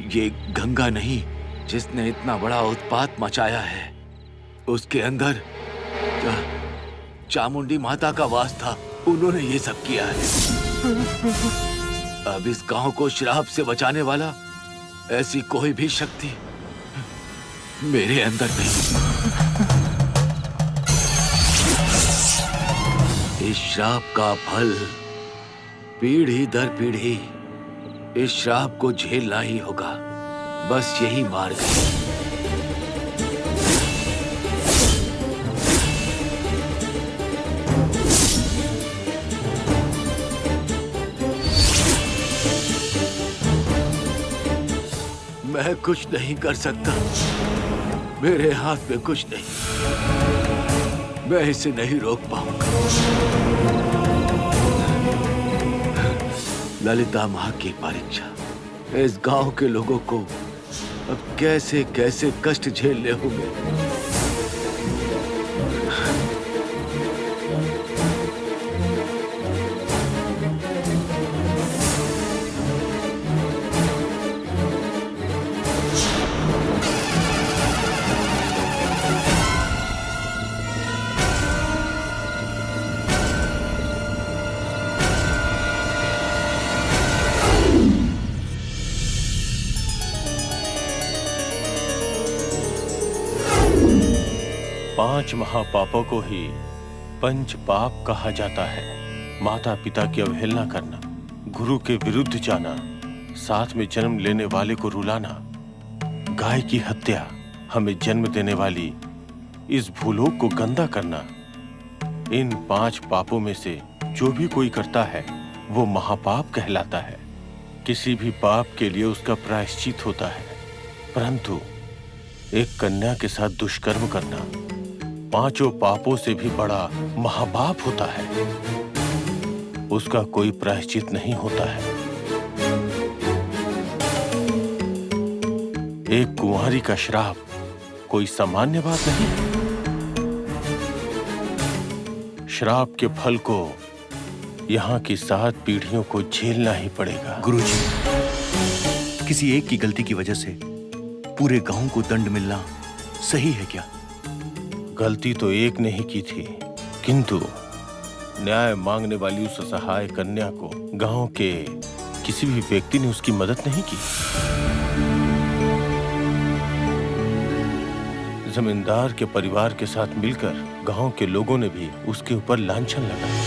ये गंगा नहीं जिसने इतना बड़ा उत्पात मचाया है, उसके अंदर चामुंडी माता का वास था। उन्होंने ये सब किया है। अब इस गांव को श्राप से बचाने वाला ऐसी कोई भी शक्ति मेरे अंदर नहीं। इस श्राप का फल पीढ़ी दर पीढ़ी इस श्राप को झेलना ही होगा। बस यही मार्ग है। मैं कुछ नहीं कर सकता, मेरे हाथ में कुछ नहीं। मैं इसे नहीं रोक पाऊंगा। ललिता माँ की परीक्षा। इस गांव के लोगों को अब कैसे कैसे कष्ट झेलने होंगे। पांच महापापों को ही पंच पाप कहा जाता है। माता पिता की अवहेलना करना, गुरु के विरुद्ध जाना, साथ में जन्म लेने वाले को रुलाना, गाय की हत्या, हमें जन्म देने वाली इस भूलोक को गंदा करना। इन पांच पापों में से जो भी कोई करता है वो महापाप कहलाता है। किसी भी पाप के लिए उसका प्रायश्चित होता है, परंतु एक कन्या के साथ दुष्कर्म करना पांचों पापों से भी बड़ा महापाप होता है। उसका कोई प्रायश्चित नहीं होता है। एक कुंवारी का श्राप कोई सामान्य बात नहीं है। श्राप के फल को यहाँ की 7 पीढ़ियों को झेलना ही पड़ेगा। गुरुजी, किसी एक की गलती की वजह से पूरे गांव को दंड मिलना सही है क्या? गलती तो एक ने ही की थी, किंतु न्याय मांगने वाली उस असहाय कन्या को गांव के किसी भी व्यक्ति ने उसकी मदद नहीं की। जमींदार के परिवार के साथ मिलकर गांव के लोगों ने भी उसके ऊपर लांछन लगाया।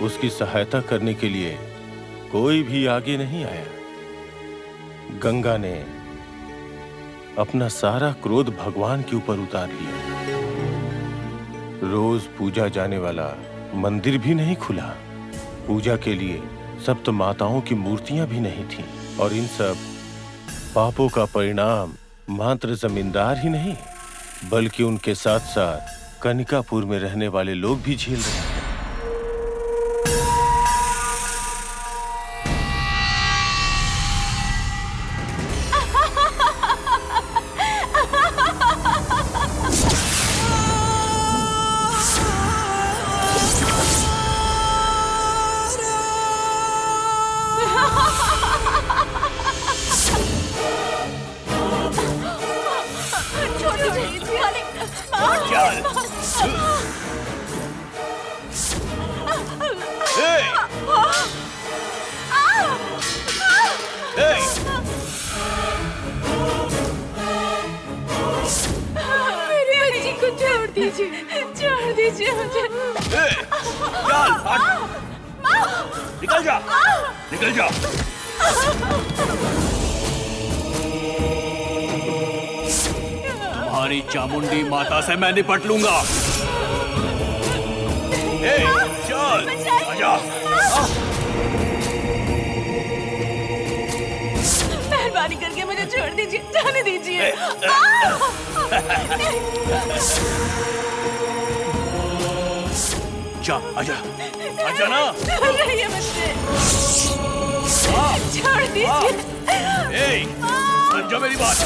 उसकी सहायता करने के लिए कोई भी आगे नहीं आया। गंगा ने अपना सारा क्रोध भगवान के ऊपर उतार लिया। रोज पूजा जाने वाला मंदिर भी नहीं खुला। पूजा के लिए सप्त माताओं की मूर्तियां भी नहीं थीं, और इन सब पापों का परिणाम मात्र जमींदार ही नहीं बल्कि उनके साथ साथ कनिकापुर में रहने वाले लोग भी झेल रहे हैं। छोड़ दीजिए मुझे। निकल जा, निकल जा। तुम्हारी चामुंडी माता से मैं निपट लूंगा। चल, आजा। मेहरबानी करके मुझे छोड़ दीजिए, जाने दीजिए। जा, आजा, आजा ना। रहिए मुझसे, छोड़ दीजिए। समझो मेरी बात।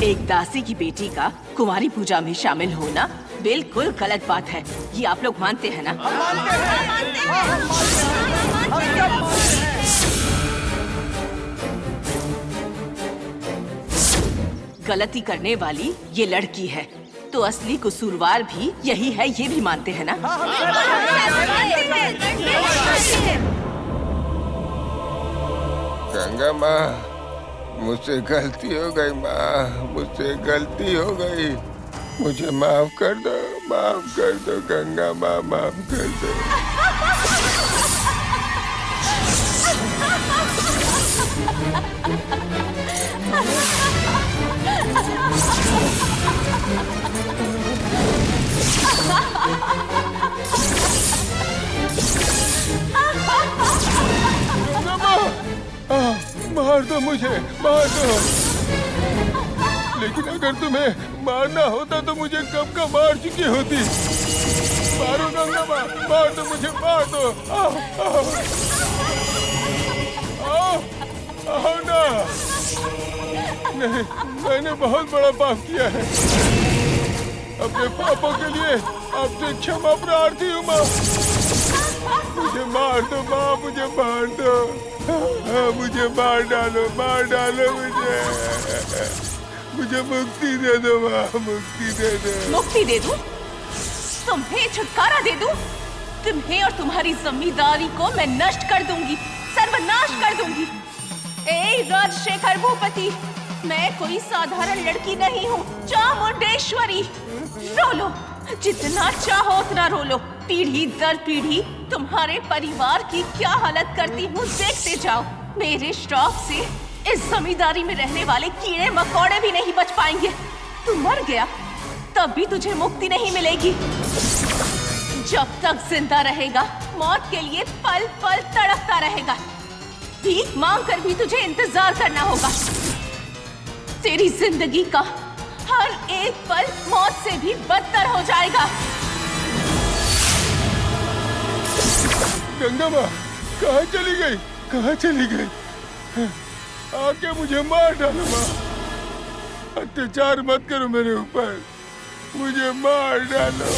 एक दासी की बेटी का कुंवारी पूजा में शामिल होना बिल्कुल गलत बात है। ये आप लोग मानते हैं ना? गलती करने वाली ये लड़की है, तो असली कसूरवार भी यही है, ये भी मानते हैं ना? गंगा माँ, मुझसे गलती हो गई माँ, मुझसे गलती हो गई। मुझे माफ कर दो गंगा माँ, माफ कर दो। गंगा माँ, मार दो मुझे, मार दो। लेकिन अगर तुम्हें मारना होता तो मुझे कब का मार चुकी होती। मारो गंगा माँ, मार दो मुझे, मार दो। आओ ना। नहीं, मैंने बहुत बड़ा पाप किया है। अपने पापों के लिए आपसे क्षमा प्रार्थी हूँ माँ। मुझे मार दो माँ, मुझे मार दो। मुझे मार डालो मुझे मुक्ति दे दो माँ, मुक्ति दे दो। मुक्ति दे दूं? तुम्हें छुटकारा दे दूं? तुम्हें और तुम्हारी जमींदारी को मैं नष्ट कर दूंगी, सर्वनाश कर दूंगी। ए राजशेखर भूपति, मैं कोई साधारण लड़की नहीं हूँ, चामुंडेश्वरी। रो लो, जितना चाहो उतना रो लो। पीढ़ी दर पीढ़ी तुम्हारे परिवार की क्या हालत करती हूँ देखते जाओ। मेरे श्राप से इस जमींदारी में रहने वाले कीड़े मकोड़े भी नहीं बच पाएंगे। तू मर गया तब भी तुझे मुक्ति नहीं मिलेगी। जब तक जिंदा रहेगा मौत के लिए पल पल तड़पता रहेगा। भीख मांग कर भी तुझे इंतजार करना होगा। तेरी जिंदगी का हर एक पल मौत से भी बदतर हो जाएगा। गंगा माँ, कहाँ चली गई, कहाँ चली गई? आके मुझे मार डालो माँ। अत्याचार मत करो मेरे ऊपर, मुझे मार डालो।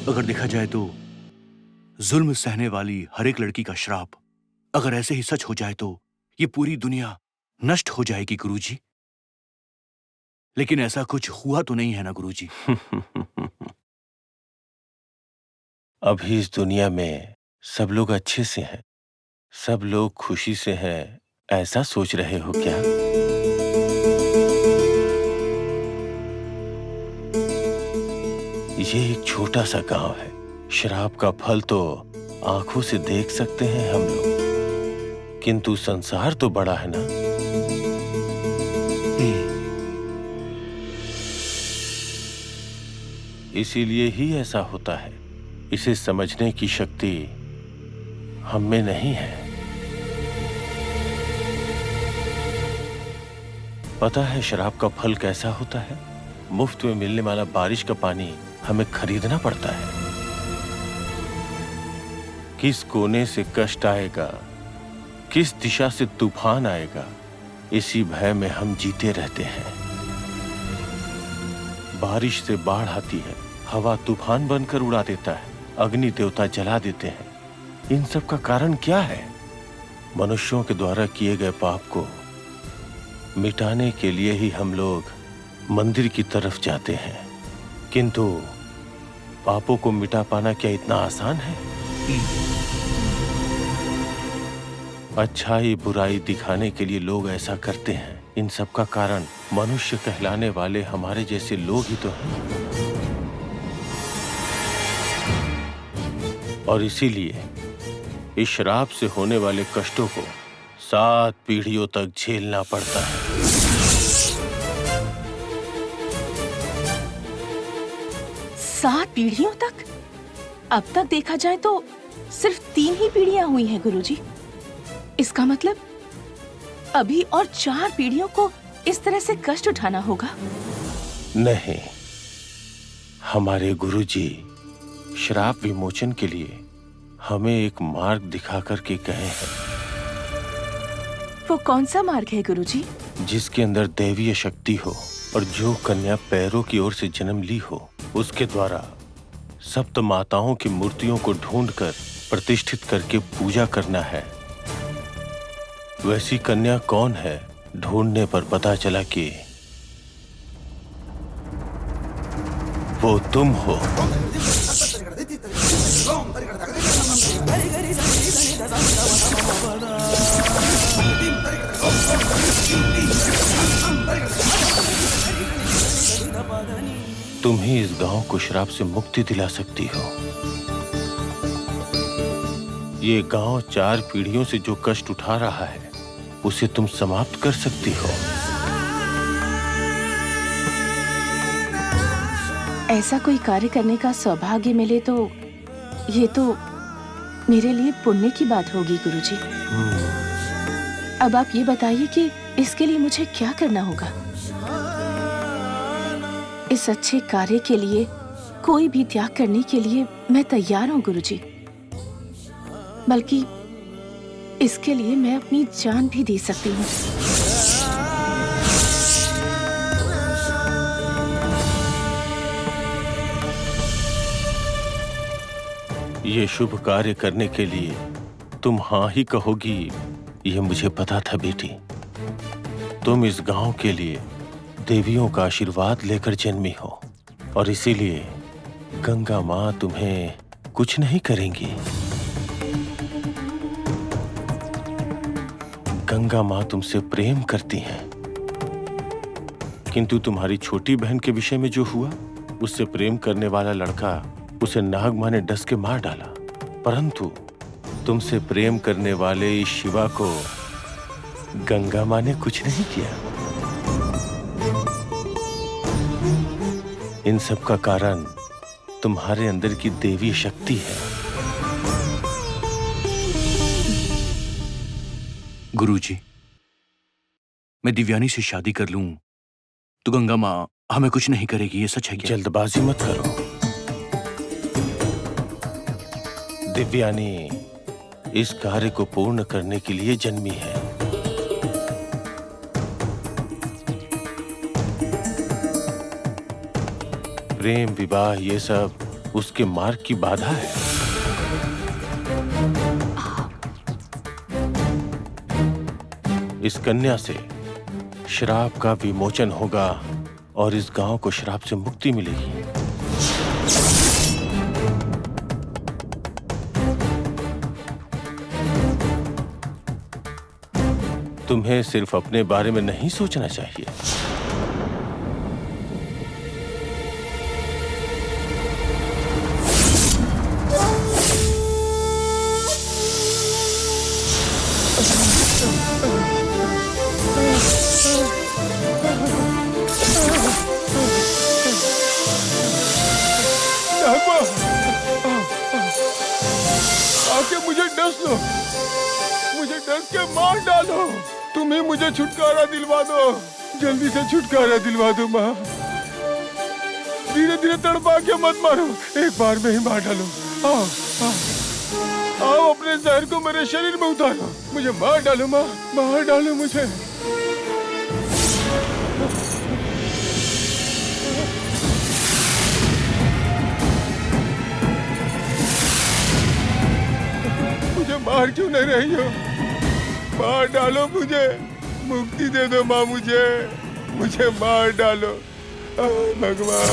अगर देखा जाए तो जुल्म सहने वाली हर एक लड़की का श्राप अगर ऐसे ही सच हो जाए तो ये पूरी दुनिया नष्ट हो जाएगी गुरुजी। लेकिन ऐसा कुछ हुआ तो नहीं है ना गुरुजी? अभी इस दुनिया में सब लोग अच्छे से हैं, सब लोग खुशी से हैं, ऐसा सोच रहे हो क्या? ये एक छोटा सा गांव है। शराब का फल तो आंखों से देख सकते हैं हम लोग, किंतु संसार तो बड़ा है ना। इसीलिए ही ऐसा होता है। इसे समझने की शक्ति हम में नहीं है। पता है शराब का फल कैसा होता है? मुफ्त में मिलने वाला बारिश का पानी हमें खरीदना पड़ता है। किस कोने से कष्ट आएगा, किस दिशा से तूफान आएगा, इसी भय में हम जीते रहते हैं। बारिश से बाढ़ आती है, हवा तूफान बनकर उड़ा देता है, अग्नि देवता जला देते हैं। इन सब का कारण क्या है? मनुष्यों के द्वारा किए गए पाप को मिटाने के लिए ही हम लोग मंदिर की तरफ जाते हैं। किंतु पापों को मिटा पाना क्या इतना आसान है? अच्छाई बुराई दिखाने के लिए लोग ऐसा करते हैं। इन सब का कारण मनुष्य कहलाने वाले हमारे जैसे लोग ही तो हैं। और इसीलिए इस श्राप से होने वाले कष्टों को 7 पीढ़ियों तक झेलना पड़ता है। 7 पीढ़ियों तक? अब तक देखा जाए तो सिर्फ 3 ही पीढ़ियां हुई हैं गुरुजी। इसका मतलब अभी और 4 पीढ़ियों को इस तरह से कष्ट उठाना होगा। नहीं, हमारे गुरुजी श्राप विमोचन के लिए हमें एक मार्ग दिखा करके गए हैं। वो कौन सा मार्ग है गुरुजी? जिसके अंदर दैवीय शक्ति हो और जो कन्या पैरों की ओर से जन्म ली हो, उसके द्वारा सप्त माताओं की मूर्तियों को ढूंढकर प्रतिष्ठित करके पूजा करना है। वैसी कन्या कौन है? ढूंढने पर पता चला कि वो तुम हो। तुम ही इस गांव को श्राप से मुक्ति दिला सकती हो। ये गांव 4 पीढ़ियों से जो कष्ट उठा रहा है, उसे तुम समाप्त कर सकती हो। ऐसा कोई कार्य करने का सौभाग्य मिले तो ये तो मेरे लिए पुण्य की बात होगी गुरुजी। अब आप ये बताइए कि इसके लिए मुझे क्या करना होगा? इस अच्छे कार्य के लिए कोई भी त्याग करने के लिए मैं तैयार हूँ गुरुजी। बल्कि इसके लिए मैं अपनी जान भी दे सकती हूँ। ये शुभ कार्य करने के लिए तुम हाँ ही कहोगी, ये मुझे पता था बेटी। तुम इस गांव के लिए देवियों का आशीर्वाद लेकर जन्मी हो और इसीलिए गंगा माँ तुम्हें कुछ नहीं करेंगी। गंगा माँ तुमसे प्रेम करती हैं, किंतु तुम्हारी छोटी बहन के विषय में जो हुआ, उससे प्रेम करने वाला लड़का उसे नाग माँ ने डस के मार डाला, परंतु तुमसे प्रेम करने वाले इस शिवा को गंगा माँ ने कुछ नहीं किया। इन सब का कारण तुम्हारे अंदर की देवी शक्ति है। गुरुजी, मैं दिव्यानी से शादी कर लूं तो गंगा माँ हमें कुछ नहीं करेगी, ये सच है क्या? जल्दबाजी मत करो। दिव्यानी इस कार्य को पूर्ण करने के लिए जन्मी है। प्रेम विवाह ये सब उसके मार्ग की बाधा है। इस कन्या से श्राप का विमोचन होगा और इस गांव को श्राप से मुक्ति मिलेगी। तुम्हें सिर्फ अपने बारे में नहीं सोचना चाहिए। आके मुझे डस लो, मुझे डस के मार डालो। तुम ही मुझे छुटकारा दिलवा दो, जल्दी से छुटकारा दिलवा दो माँ। धीरे धीरे तड़पा के मत मारो, एक बार में ही मार डालो। आओ आओ आओ, अपने जहर को मेरे शरीर में उतारो, मुझे मार डालो माँ, मार डालो मुझे। मार क्यों नहीं रही हो? मार डालो मुझे, मुक्ति दे दो माँ मुझे, मुझे मार डालो भगवान।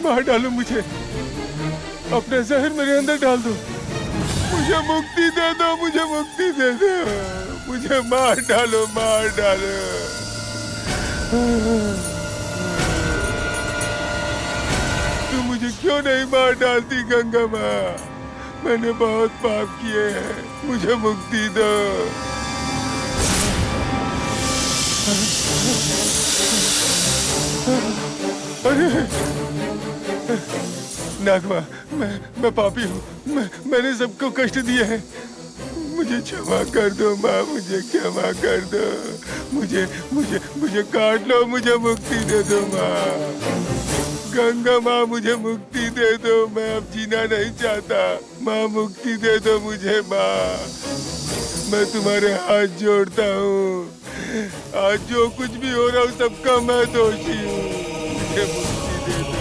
मार डालो मुझे, अपने जहर मेरे अंदर डाल दो, मुझे मुक्ति दे दो, मुझे मुक्ति दे दो, मुझे मार डालो, मार डालो। मुझे क्यों नहीं मार डालती गंगा माँ? मैंने बहुत पाप किए हैं, मुझे मुक्ति दो। अरे नागमा, मैं पापी हूँ। मैंने सबको कष्ट दिया है। मुझे क्षमा कर दो माँ, मुझे क्षमा कर दो। मुझे काट लो, मुझे मुक्ति दे दो माँ। गंगा माँ, मुझे मुक्ति दे दो। मैं अब जीना नहीं चाहता। माँ, मुक्ति दे दो मुझे माँ। मैं तुम्हारे हाथ जोड़ता हूँ। आज जो कुछ भी हो रहा हूँ सबका मैं दोषी हूँ। मुझे मुक्ति दे दो।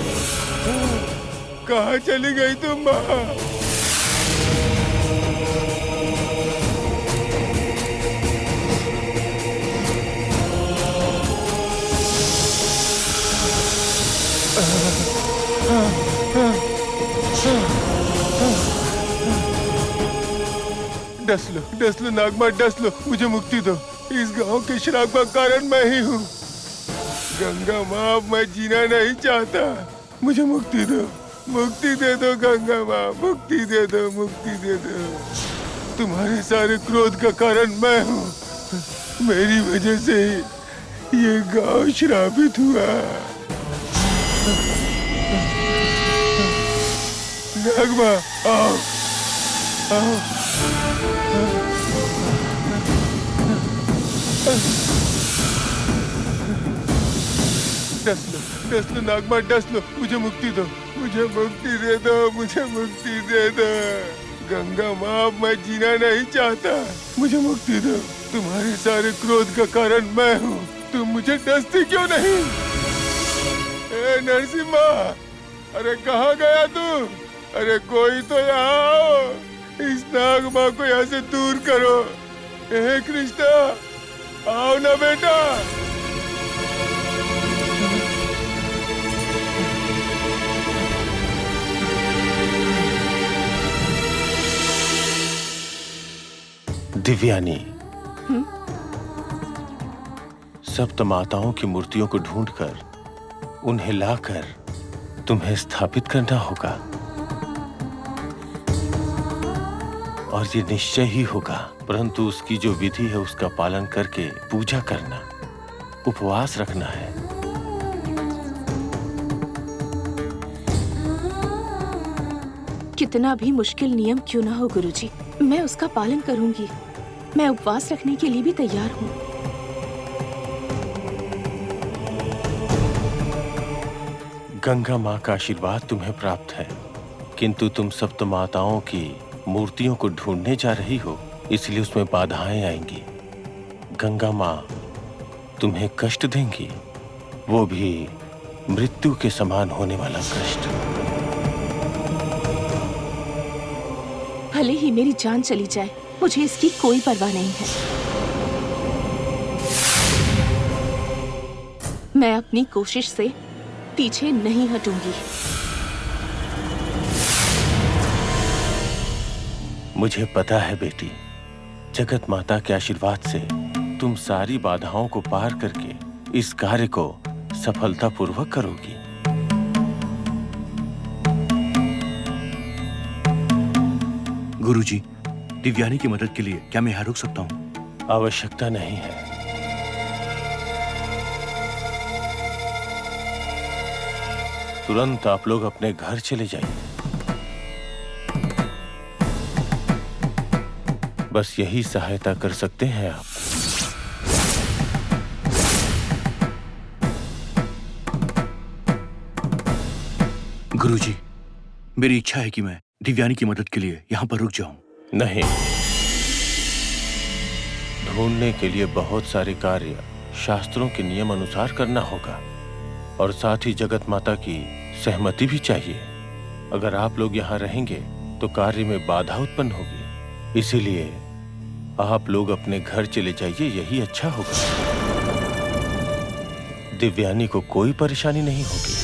कहाँ चली गई तुम माँ? डस लो नागमा, डस लो। मुझे मुक्ति दो। इस गांव के श्राप का कारण मैं ही हूँ। गंगा माँ, मैं जीना नहीं चाहता। मुझे मुक्ति दो। मुक्ति दे दो गंगा माँ, मुक्ति दे दो, मुक्ति दे दो। तुम्हारे सारे क्रोध का कारण मैं हूँ। मेरी वजह से ये गांव श्रापित हुआ। नागमा, आओ आओ। डस लो नागमा, डस लो। मुझे मुक्ति दो। मुझे मुक्ति दे दो। मुझे मुक्ति दे दो। गंगा माँ, मैं जीना नहीं चाहता। मुझे मुक्ति दो। तुम्हारे सारे क्रोध का कारण मैं हूँ। तुम मुझे डसती क्यों नहीं? ए नरसिम्हा, अरे कहाँ गया तू? अरे कोई तो यहाँ आओ। इस नागमा को यहाँ से दूर करो। हे कृष्णा, आओ ना बेटा। दिव्यानी, सप्त माताओं की मूर्तियों को ढूंढकर उन्हें लाकर तुम्हें स्थापित करना होगा। और ये निश्चय ही होगा, परंतु उसकी जो विधि है उसका पालन करके पूजा करना, उपवास रखना है। कितना भी मुश्किल नियम क्यों ना हो गुरुजी, मैं उसका पालन करूंगी। मैं उपवास रखने के लिए भी तैयार हूँ। गंगा माँ का आशीर्वाद तुम्हें प्राप्त है, किंतु तुम सप्त माताओं की मूर्तियों को ढूंढने जा रही हो, इसलिए उसमें बाधाएं आएंगी। गंगा माँ तुम्हें कष्ट देंगी, वो भी मृत्यु के समान होने वाला कष्ट। भले ही मेरी जान चली जाए, मुझे इसकी कोई परवाह नहीं है। मैं अपनी कोशिश से पीछे नहीं हटूंगी। मुझे पता है बेटी, जगत माता के आशीर्वाद से तुम सारी बाधाओं को पार करके इस कार्य को सफलतापूर्वक करोगी। गुरुजी, दिव्यानी की मदद के लिए क्या मैं यहाँ रुक सकता हूँ? आवश्यकता नहीं है। तुरंत आप लोग अपने घर चले जाइए। बस यही सहायता कर सकते हैं आप। गुरुजी, मेरी इच्छा है कि मैं दिव्यानी की मदद के लिए यहाँ पर रुक जाऊं। नहीं, ढूंढने के लिए बहुत सारे कार्य शास्त्रों के नियम अनुसार करना होगा और साथ ही जगत माता की सहमति भी चाहिए। अगर आप लोग यहाँ रहेंगे तो कार्य में बाधा उत्पन्न होगी, इसीलिए आप लोग अपने घर चले जाइए, यही अच्छा होगा। दिव्यानी को कोई परेशानी नहीं होगी,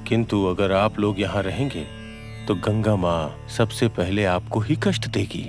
किंतु अगर आप लोग यहाँ रहेंगे तो गंगा माँ सबसे पहले आपको ही कष्ट देगी।